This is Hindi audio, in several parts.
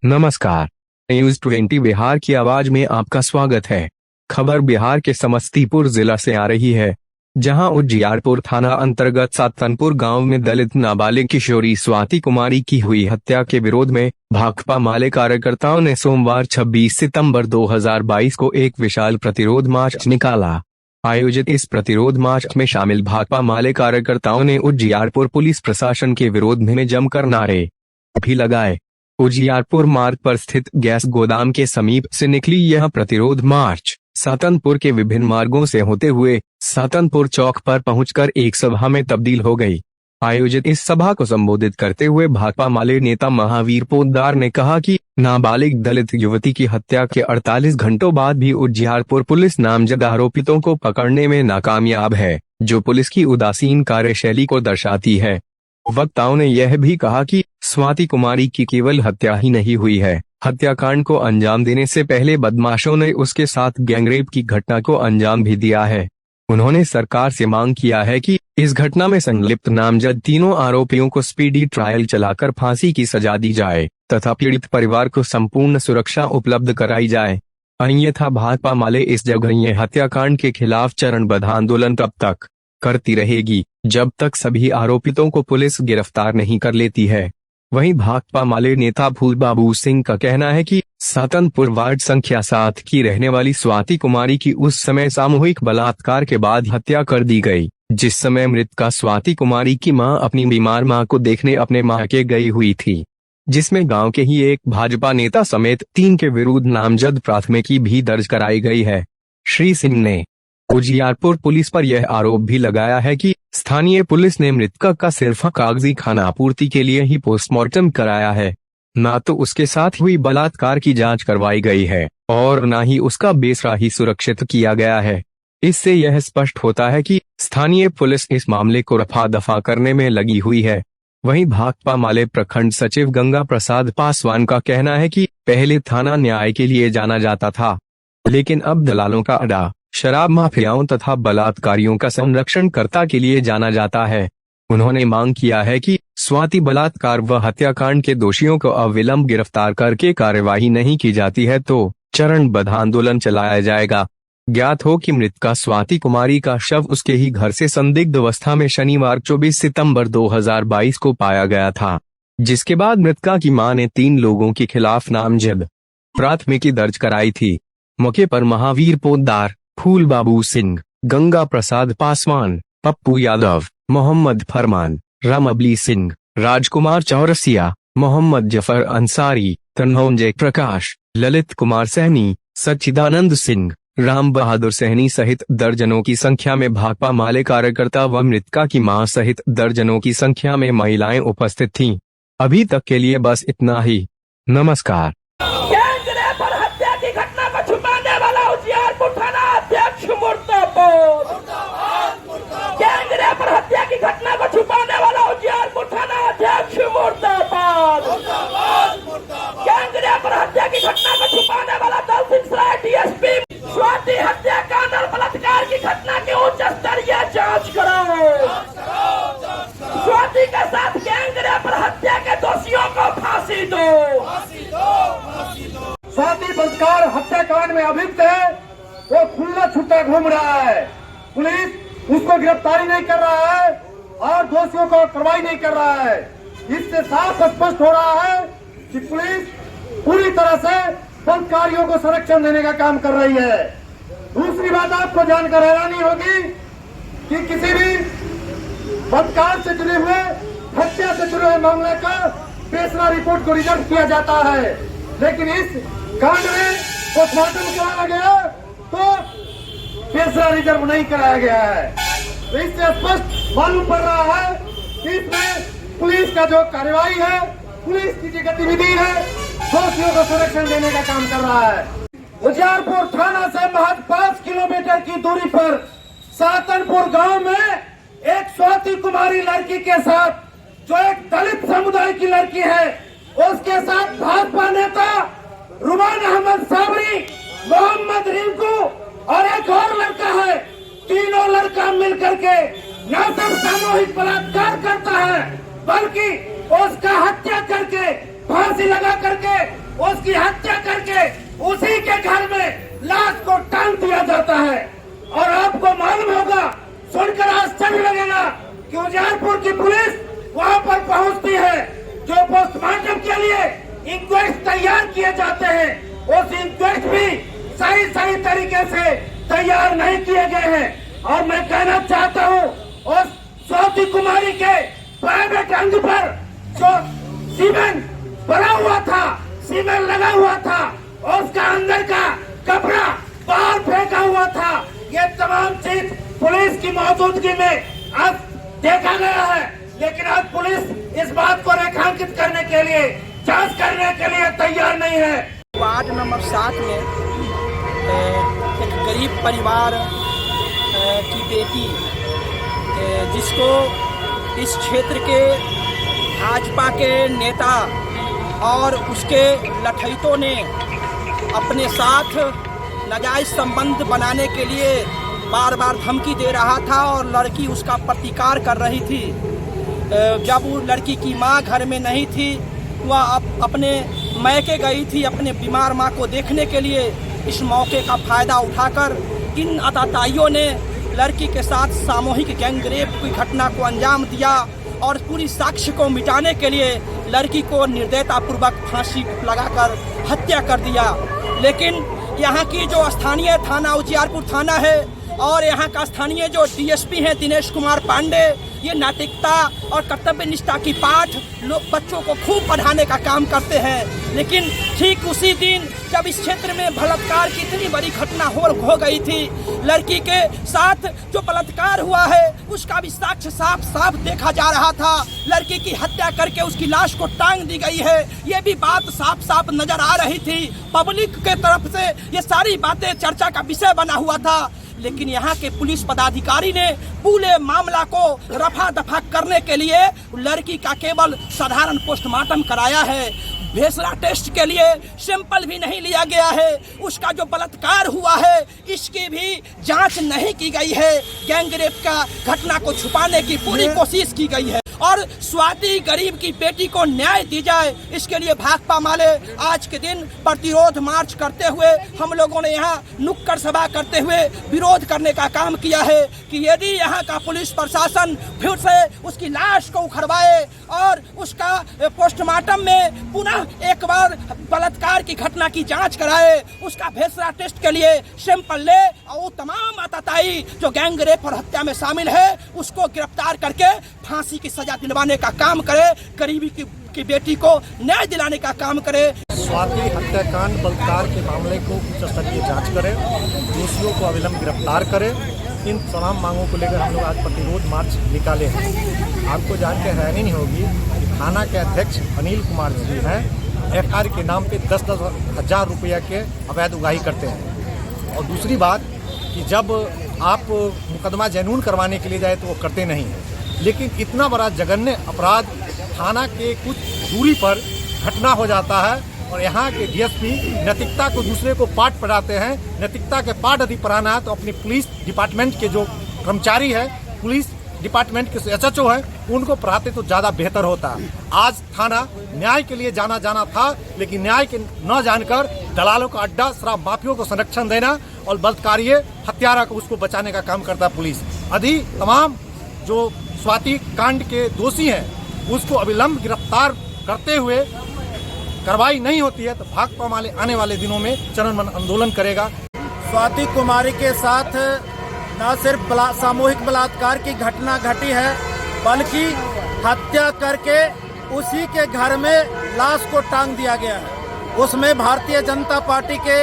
नमस्कार, न्यूज 20 बिहार की आवाज में आपका स्वागत है। खबर बिहार के समस्तीपुर जिला से आ रही है, जहां उजियारपुर थाना अंतर्गत सातनपुर गांव में दलित नाबालिग किशोरी स्वाति कुमारी की हुई हत्या के विरोध में भाकपा माले कार्यकर्ताओं ने सोमवार 26 सितंबर 2022 को एक विशाल प्रतिरोध मार्च निकाला। आयोजित इस प्रतिरोध मार्च में शामिल भाकपा माले कार्यकर्ताओं ने उजियारपुर पुलिस प्रशासन के विरोध में जमकर नारे भी लगाए। उजियारपुर मार्ग पर स्थित गैस गोदाम के समीप से निकली यह प्रतिरोध मार्च सातनपुर के विभिन्न मार्गों से होते हुए सातनपुर चौक पर पहुंचकर एक सभा में तब्दील हो गई। आयोजित इस सभा को संबोधित करते हुए भाकपा माले नेता महावीर पोद्दार ने कहा कि नाबालिग दलित युवती की हत्या के 48 घंटों बाद भी उजियारपुर पुलिस नामजद आरोपितों को पकड़ने में नाकामयाब है, जो पुलिस की उदासीन कार्यशैली को दर्शाती है। वक्ताओं ने यह भी कहा कि स्वाति कुमारी की केवल हत्या ही नहीं हुई है, हत्याकांड को अंजाम देने से पहले बदमाशों ने उसके साथ गैंगरेप की घटना को अंजाम भी दिया है। उन्होंने सरकार से मांग किया है कि इस घटना में संलिप्त नामजद तीनों आरोपियों को स्पीडी ट्रायल चलाकर फांसी की सजा दी जाए तथा पीड़ित परिवार को संपूर्ण सुरक्षा उपलब्ध कराई जाए। अन्यथा भाकपा माले इस जघन्य हत्याकांड के खिलाफ चरणबद्ध आंदोलन तब तक करती रहेगी जब तक सभी आरोपितों को पुलिस गिरफ्तार नहीं कर लेती है। वहीं भाकपा माले नेता फूल बाबू सिंह का कहना है कि सातनपुर वार्ड संख्या 7 की रहने वाली स्वाति कुमारी की उस समय सामूहिक बलात्कार के बाद हत्या कर दी गई, जिस समय मृतका स्वाति कुमारी की मां अपनी बीमार मां को देखने अपने मायके गई हुई थी, जिसमें गांव के ही एक भाजपा नेता समेत 3 के विरुद्ध नामजद प्राथमिकी भी दर्ज कराई गई है। श्री सिंह ने उजियारपुर पुलिस पर यह आरोप भी लगाया है कि स्थानीय पुलिस ने मृतका का सिर्फ कागजी खानापूर्ति के लिए ही पोस्टमार्टम कराया है, न तो उसके साथ हुई बलात्कार की जांच करवाई गई है और न ही उसका बेसरा ही सुरक्षित किया गया है। इससे यह स्पष्ट होता है कि स्थानीय पुलिस इस मामले को रफा दफा करने में लगी हुई है। वहीं भाकपा माले प्रखंड सचिव गंगा प्रसाद पासवान का कहना है कि पहले थाना न्याय के लिए जाना जाता था, लेकिन अब दलालों का अड्डा, शराब माफियाओं तथा बलात्कारियों का संरक्षणकर्ता के लिए जाना जाता है। उन्होंने मांग किया है कि स्वाति बलात्कार व हत्याकांड के दोषियों को अविलंब गिरफ्तार करके कार्यवाही नहीं की जाती है तो चरणबद्ध आंदोलन चलाया जाएगा। ज्ञात हो कि मृतका स्वाति कुमारी का शव उसके ही घर से संदिग्ध अवस्था में शनिवार 24 सितंबर 2022 को पाया गया था, जिसके बाद मृतका की मां ने 3 लोगों के खिलाफ नामजद प्राथमिकी दर्ज कराई थी। मौके पर महावीर पोद्दार, फूल बाबू सिंह, गंगा प्रसाद पासवान, पप्पू यादव, मोहम्मद फरमान, रामअबली सिंह, राजकुमार चौरसिया, मोहम्मद जफर अंसारी, तन्होंजय प्रकाश, ललित कुमार सहनी, सच्चिदानंद सिंह, राम बहादुर सहनी सहित दर्जनों की संख्या में भाकपा माले कार्यकर्ता व मृतका की मां सहित दर्जनों की संख्या में महिलाएं उपस्थित थीं। अभी तक के लिए बस इतना ही। नमस्कार। पर हत्या की घटना को छुपाने वाला उजियारपुर थाना अध्यक्ष मुर्दाबाद। गैंगरेप पर हत्या की घटना को छुपाने वाला दल सिंह डीएसपी स्वाति हत्याकांड और बलात्कार की घटना की उच्च स्तरीय जांच करो। स्वाति के साथ गैंगरेप पर हत्या के दोषियों को फांसी दो। स्वाति बलात्कार हत्याकांड में अभियुक्त है, वो खुला छुट्टा घूम रहा है। पुलिस उसको गिरफ्तारी नहीं कर रहा है और दोषियों को कार्रवाई नहीं कर रहा है। इससे साफ स्पष्ट हो रहा है कि पुलिस पूरी तरह से बलात्कारियों को संरक्षण देने का काम कर रही है। दूसरी बात आपको जानकर हैरानी होगी कि किसी भी बलात्कार से जुड़े हुए, हत्या से जुड़े हुए मामले का पेशरा रिपोर्ट को रिजर्व किया जाता है, लेकिन इस कांड में पोस्टमार्टम कराया गया तो पेशरा रिजर्व नहीं कराया गया है। तो इससे स्पष्ट मालूम पड़ रहा है कि इसमें पुलिस का जो कार्रवाई है, पुलिस की जो गतिविधि है, दोषियों को संरक्षण देने का काम कर रहा है। उजियारपुर थाना से महज 5 किलोमीटर की दूरी पर सातनपुर गांव में एक स्वाति कुमारी लड़की के साथ, जो एक दलित समुदाय की लड़की है, उसके साथ भाजपा नेता रुमान अहमद साबरी, मोहम्मद रिंकू और एक और लड़का है तीनों लड़का मिलकर के न सिर्फ सामूहिक बलात्कार करता है बल्कि उसका हत्या करके फांसी लगा करके उसकी हत्या करके उसी के घर में लाश को टांग दिया जाता है। और आपको मालूम होगा, सुनकर आश्चर्य लगेगा कि उजियारपुर की पुलिस वहां पर पहुंचती है। जो पोस्टमार्टम के लिए इंक्वेस्ट तैयार किए जाते हैं उस इंक्वेस्ट भी सही तरीके से तैयार नहीं किए गए हैं। और मैं कहना चाहता हूं, उस स्वाति कुमारी के प्राइवेट अंग पर जो सीमेंट भरा हुआ था, सीमेंट लगा हुआ था, उसका अंदर का कपड़ा बाहर फेंका हुआ था, ये तमाम चीज पुलिस की मौजूदगी में आज देखा गया है। लेकिन आज पुलिस इस बात को रेखांकित करने के लिए, जांच करने के लिए तैयार नहीं है। वार्ड नंबर 7 में एक गरीब परिवार की बेटी जिसको इस क्षेत्र के भाजपा के नेता और उसके लठैतों ने अपने साथ नाजायज संबंध बनाने के लिए बार बार धमकी दे रहा था और लड़की उसका प्रतिकार कर रही थी। जब वो लड़की की मां घर में नहीं थी, वह अपने मैके गई थी अपने बीमार मां को देखने के लिए। इस मौके का फ़ायदा उठाकर इन आतताइयों ने लड़की के साथ सामूहिक गैंगरेप की घटना को अंजाम दिया और पूरी साक्ष्य को मिटाने के लिए लड़की को निर्दयतापूर्वक फांसी लगाकर हत्या कर दिया। लेकिन यहाँ की जो स्थानीय थाना उजियारपुर थाना है और यहाँ का स्थानीय जो डीएसपी हैं दिनेश कुमार पांडे, ये नैतिकता और कर्तव्य निष्ठा की पाठ लोग बच्चों को खूब पढ़ाने का काम करते हैं। लेकिन ठीक उसी दिन जब इस क्षेत्र में बलात्कार की इतनी बड़ी घटना हो गई थी, लड़की के साथ जो बलात्कार हुआ है उसका भी साक्ष्य साफ साफ देखा जा रहा था। लड़की की हत्या करके उसकी लाश को टांग दी गई है, ये भी बात साफ साफ नजर आ रही थी। पब्लिक के तरफ से ये सारी बातें चर्चा का विषय बना हुआ था। लेकिन यहाँ के पुलिस पदाधिकारी ने पूरे मामला को रफा दफा करने के लिए लड़की का केवल साधारण पोस्टमार्टम कराया है। भेसरा टेस्ट के लिए सैंपल भी नहीं लिया गया है। उसका जो बलात्कार हुआ है इसकी भी जांच नहीं की गई है। गैंगरेप का घटना को छुपाने की पूरी कोशिश की गई है और स्वाति गरीब की बेटी को न्याय दी जाए, इसके लिए भाकपा माले आज के दिन प्रतिरोध मार्च करते हुए हम लोगों ने यहाँ नुक्कड़ सभा करते हुए विरोध करने का काम किया है कि यदि यहाँ का पुलिस प्रशासन फिर से उसकी लाश को उखड़वाए और उसका पोस्टमार्टम में पुनः एक बार बलात्कार की घटना की जांच कराए, उसका भेसरा टेस्ट के लिए सैंपल ले और वो तमाम आतताई जो गैंगरेप और हत्या में शामिल है उसको गिरफ्तार करके फांसी की सजा दिलवाने का काम करे, गरीबी की बेटी को न्याय दिलाने का काम करे। स्वाति हत्याकांड बलात्कार के मामले को उच्च स्तरीय जांच करे, दोषियों को अविलंब गिरफ्तार करे। इन तमाम मांगों को लेकर हम लोग आज प्रतिरोध मार्च निकाले हैं। आपको जान के हैरानी नहीं होगी कि थाना के अध्यक्ष अनिल कुमार जी हैं, FIR के नाम पे 10-10 हज़ार रुपया के अवैध उगाही करते हैं। और दूसरी बात कि जब आप मुकदमा जनून करवाने के लिए जाए तो वो करते नहीं हैं। लेकिन इतना बड़ा जघन्य अपराध थाना के कुछ दूरी पर घटना हो जाता है और यहाँ के DSP नैतिकता को दूसरे को पाठ पढ़ाते हैं। नैतिकता के पाठ यदि पढ़ाना है तो अपनी पुलिस डिपार्टमेंट के जो कर्मचारी है, पुलिस डिपार्टमेंट के SHO है, उनको पढ़ाते तो ज़्यादा बेहतर होता है। आज थाना न्याय के लिए जाना था, लेकिन न्याय के न जानकर दलालों का अड्डा, शराब माफियों को संरक्षण देना और बलात्कारी हत्यारा को उसको बचाने का काम करता है पुलिस। यदि तमाम जो स्वाति कांड के दोषी हैं उसको अविलंब गिरफ्तार करते हुए कार्रवाई नहीं होती है तो भाकपा माले आने वाले दिनों में चरणबद्ध आंदोलन करेगा। स्वाति कुमारी के साथ न सिर्फ सामूहिक बलात्कार की घटना घटी है बल्कि हत्या करके उसी के घर में लाश को टांग दिया गया है। उसमें भारतीय जनता पार्टी के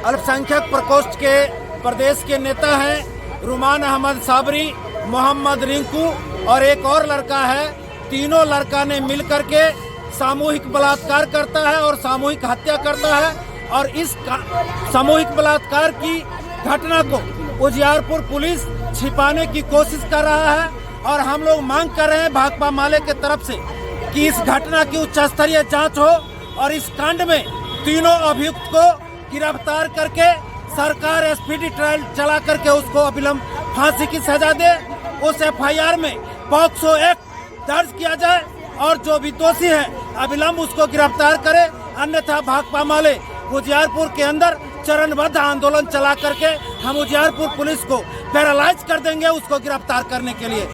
अल्पसंख्यक प्रकोष्ठ के प्रदेश के नेता हैं रुमान अहमद साबरी, मोहम्मद रिंकू और एक और लड़का है। तीनों लड़का ने मिलकर के सामूहिक बलात्कार करता है और सामूहिक हत्या करता है और इस सामूहिक बलात्कार की घटना को उजियारपुर पुलिस छिपाने की कोशिश कर रहा है। और हम लोग मांग कर रहे हैं भाकपा माले के तरफ से कि इस घटना की उच्च स्तरीय जांच हो और इस कांड में तीनों अभियुक्त को गिरफ्तार करके सरकार स्पीडी ट्रायल चला करके उसको अविलंब फांसी की सजा दे। उस FIR में पॉक्सो एक्ट दर्ज किया जाए और जो भी दोषी है अविलंब उसको गिरफ्तार करे, अन्यथा भाकपा माले उजियारपुर के अंदर चरणबद्ध आंदोलन चला करके हम उजियारपुर पुलिस को पैरालाइज कर देंगे उसको गिरफ्तार करने के लिए।